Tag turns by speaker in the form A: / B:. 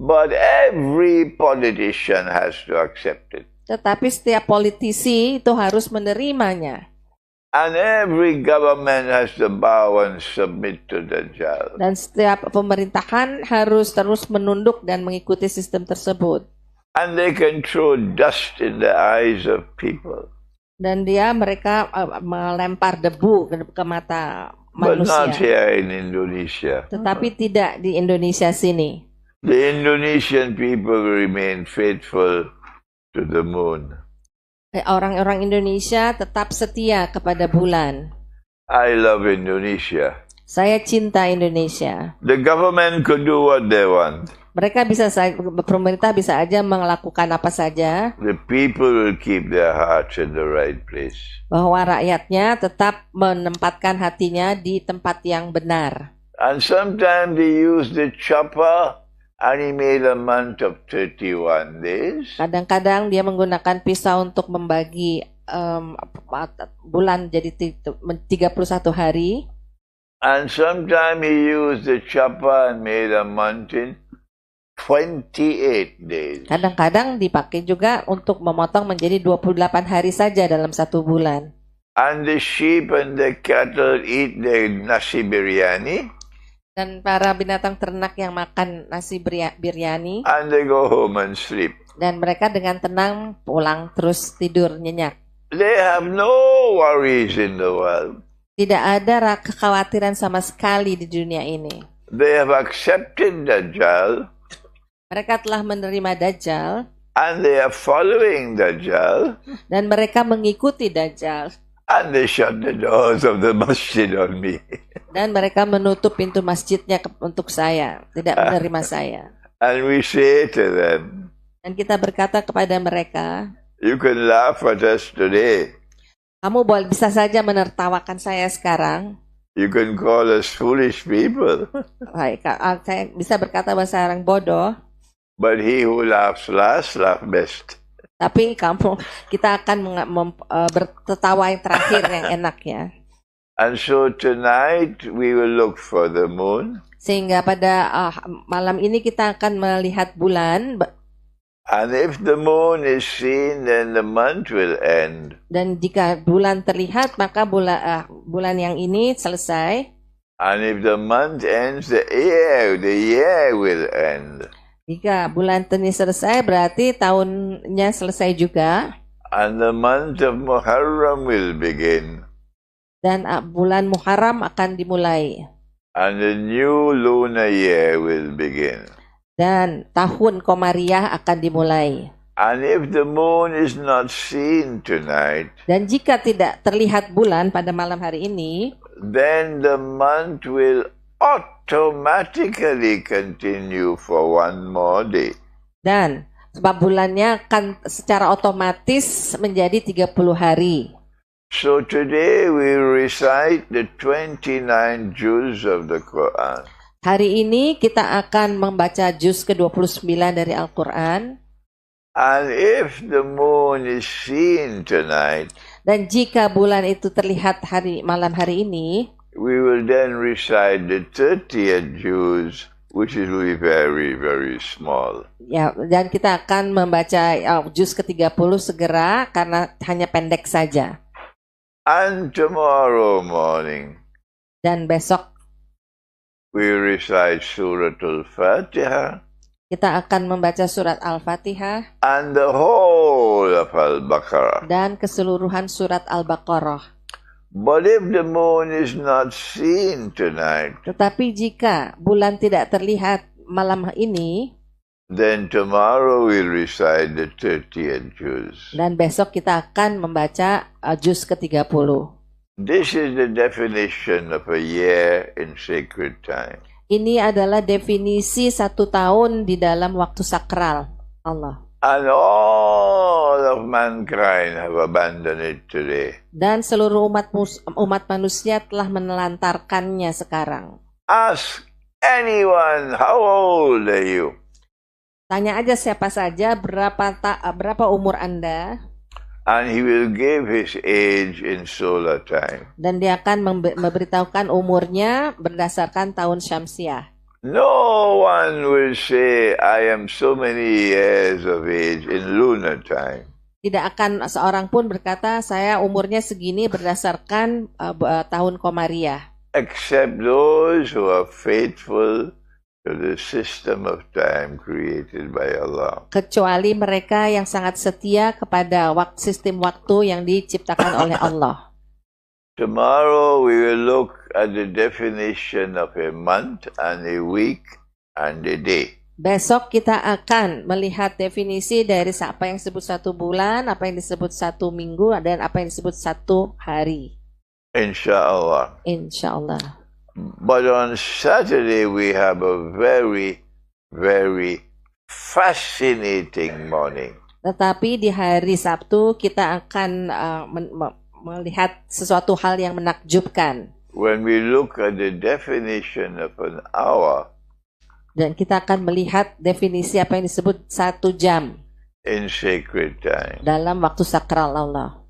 A: But every politician has to accept it.
B: Tetapi setiap politisi itu harus menerimanya.
A: And every government has to bow and submit to Dajjal.
B: Dan setiap pemerintahan harus terus menunduk dan mengikuti sistem tersebut.
A: And they can throw dust in the eyes of people.
B: Dan mereka melempar debu ke mata
A: But not
B: manusia.
A: here in Indonesia.
B: Tetapi tidak di Indonesia sini.
A: The Indonesian people remain faithful to the moon.
B: Orang-orang Indonesia tetap setia kepada bulan.
A: I love Indonesia.
B: Saya cinta Indonesia.
A: The government could do what they want.
B: Mereka pemerintah bisa aja melakukan apa saja.
A: The people will keep their hearts in the right place.
B: Bahwa rakyatnya tetap menempatkan hatinya di tempat yang benar.
A: And sometimes they use the chopper and he made a month of 31 days.
B: Kadang-kadang dia menggunakan pisau untuk membagi bulan jadi 31 hari.
A: And sometimes he used the chopper and made a month in 28 days.
B: Kadang-kadang dipakai juga untuk memotong menjadi 28 hari saja dalam satu bulan.
A: And the sheep and the cattle eat the nasi biryani.
B: Dan para binatang ternak yang makan nasi biryani.
A: And they go home and sleep.
B: Dan mereka dengan tenang pulang terus tidur nyenyak.
A: They have no worries in the world.
B: Tidak ada kekhawatiran sama sekali di dunia ini.
A: They have accepted Dajjal.
B: Mereka telah menerima Dajjal.
A: And they are following Dajjal.
B: Dan mereka mengikuti Dajjal.
A: And they shut the doors of the masjid on me.
B: Dan mereka menutup pintu masjidnya untuk saya, tidak menerima saya.
A: And we say to them,
B: dan kita berkata kepada mereka,
A: you can laugh at us today.
B: Kamu bisa saja menertawakan saya sekarang.
A: You can call us foolish people.
B: Saya bisa berkata bahasa orang bodoh.
A: But he who laughs last, laughs best.
B: Tapi kita akan bertertawa yang terakhir yang enak ya.
A: And so tonight we will look for the moon.
B: Sehingga pada malam ini kita akan melihat bulan.
A: And if the moon is seen, then the month will end.
B: Dan jika bulan terlihat, maka bulan yang ini selesai.
A: And if the month ends, the year will end.
B: Jika bulan ini selesai, berarti tahunnya selesai juga.
A: And the month of Muharram will begin.
B: Dan bulan Muharram akan dimulai.
A: And the new lunar year will begin.
B: Dan tahun Komariah akan dimulai.
A: And if the moon is not seen tonight,
B: dan jika tidak terlihat bulan pada malam hari ini,
A: then the month will automatically continue for one more day.
B: Dan sebab bulannya akan secara otomatis menjadi 30 hari.
A: So today we recite the 29 juz of the Quran.
B: Hari ini kita akan membaca juz ke-29 dari Al-Quran.
A: And if the moon is seen tonight,
B: dan jika bulan itu terlihat malam hari ini,
A: we will then recite the 30th juz, which is really very, very small.
B: Ya, dan kita akan membaca juz ke-30 segera karena hanya pendek saja.
A: And tomorrow morning,
B: dan besok
A: we recite Suratul Fatiha.
B: Kita akan membaca surat Al-Fatihah.
A: And the whole of Al-Baqarah.
B: Dan keseluruhan surat Al-Baqarah.
A: But if the moon is not seen tonight,
B: tetapi jika bulan tidak terlihat malam ini,
A: then tomorrow we'll recite the 30th juz.
B: Dan besok kita akan membaca juz ke-30.
A: This is the definition of a year in sacred time.
B: Ini adalah definisi 1 tahun di dalam waktu sakral Allah.
A: And all of mankind have abandoned it today.
B: Dan seluruh umat manusia telah menelantarkannya sekarang.
A: Ask anyone, how old are you?
B: Tanya aja siapa saja berapa umur Anda.
A: And he will give his age in solar time.
B: Dan dia akan memberitahukan umurnya berdasarkan tahun Syamsiah.
A: No one will say, I am so many years of age in lunar time.
B: Tidak akan seorang pun berkata saya umurnya segini berdasarkan tahun Komariah.
A: Except those who are faithful to the system of time created by Allah.
B: Kecuali mereka yang sangat setia kepada sistem waktu yang diciptakan oleh Allah.
A: Tomorrow we will look at the definition of a month and a week and a day.
B: Besok kita akan melihat definisi dari apa yang disebut satu bulan, apa yang disebut satu minggu, dan apa yang disebut satu hari.
A: Insha'Allah.
B: Insyaallah.
A: But on Saturday we have a very, very fascinating morning.
B: Tetapi di hari Sabtu kita akan melihat sesuatu hal yang menakjubkan.
A: When we look at the definition of an hour,
B: dan kita akan melihat definisi apa yang disebut 1 jam
A: in sacred time.
B: dalam waktu sakral Allah.